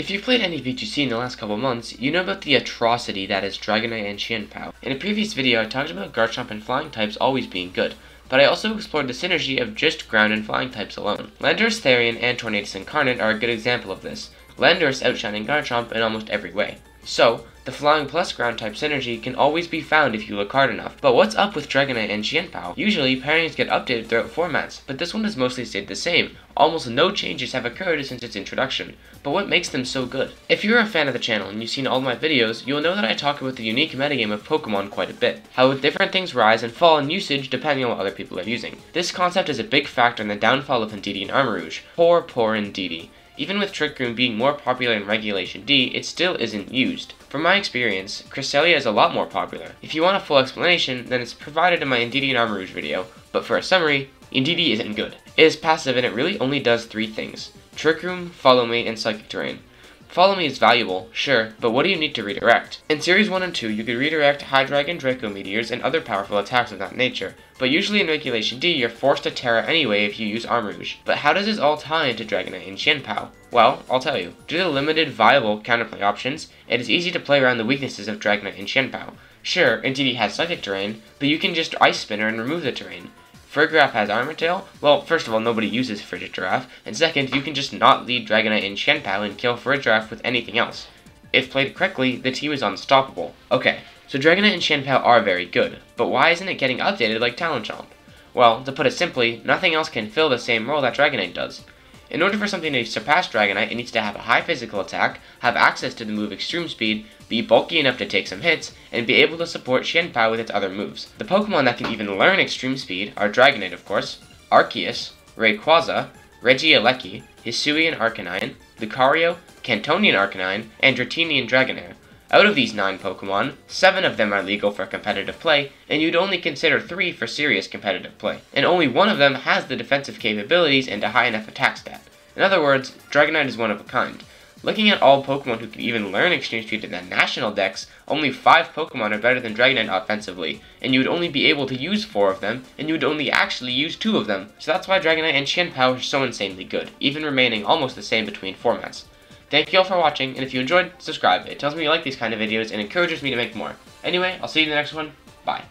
If you've played any VGC in the last couple months, you know about the atrocity that is Dragonite and Chien. In a previous video, I talked about Garchomp and flying types always being good, but I also explored the synergy of just ground and flying types alone. Landorus, Therian, and Tornadus Incarnate are a good example of this, Landorus outshining Garchomp in almost every way. So, the flying plus ground type synergy can always be found if you look hard enough. But what's up with Dragonite and Chien? Usually, pairings get updated throughout formats, but this one has mostly stayed the same. Almost no changes have occurred since its introduction. But what makes them so good? If you're a fan of the channel and you've seen all of my videos, you'll know that I talk about the unique metagame of Pokemon quite a bit. How different things rise and fall in usage depending on what other people are using. This concept is a big factor in the downfall of Indeedee and Armarouge. Poor Indeedee. Even with Trick Room being more popular in Regulation D, it still isn't used. From my experience, Cresselia is a lot more popular. If you want a full explanation, then it's provided in my Indeedee and Armarouge video, but for a summary, Indeedee isn't good. It is passive and it really only does 3 things: Trick Room, Follow Me, and Psychic Terrain. Follow Me is valuable, sure, but what do you need to redirect? In Series 1 and 2, you could redirect Hydreigon, Draco Meteors, and other powerful attacks of that nature, but usually in Regulation D, you're forced to Terra anyway if you use Armarouge. But how does this all tie into Dragonite and Chien? Well, I'll tell you. Due to the limited viable counterplay options, it is easy to play around the weaknesses of Dragonite and Chien. Sure, Indeedee has Psychic Terrain, but you can just Ice Spinner and remove the terrain. Farigiraf has Armor Tail. Well, first of all, nobody uses Farigiraf, and second, you can just not lead Dragonite and Chien and kill Farigiraf with anything else. If played correctly, the team is unstoppable. Okay, so Dragonite and Chien are very good, but why isn't it getting updated like Talonchomp? Well, to put it simply, nothing else can fill the same role that Dragonite does. In order for something to surpass Dragonite, it needs to have a high physical attack, have access to the move Extreme Speed, be bulky enough to take some hits, and be able to support Chien with its other moves. The Pokemon that can even learn Extreme Speed are Dragonite, of course, Arceus, Rayquaza, Regieleki, Hisuian Arcanine, Lucario, Cantonian Arcanine, and Dratini and Dragonair. Out of these 9 Pokemon, 7 of them are legal for competitive play, and you'd only consider 3 for serious competitive play. And only 1 of them has the defensive capabilities and a high enough attack stat. In other words, Dragonite is one of a kind. Looking at all Pokemon who can even learn Extreme Speed in the national dex, only 5 Pokemon are better than Dragonite offensively, and you would only be able to use 4 of them, and you would only actually use 2 of them. So that's why Dragonite and Chien are so insanely good, even remaining almost the same between formats. Thank you all for watching, and if you enjoyed, subscribe. It tells me you like these kind of videos and encourages me to make more. Anyway, I'll see you in the next one. Bye.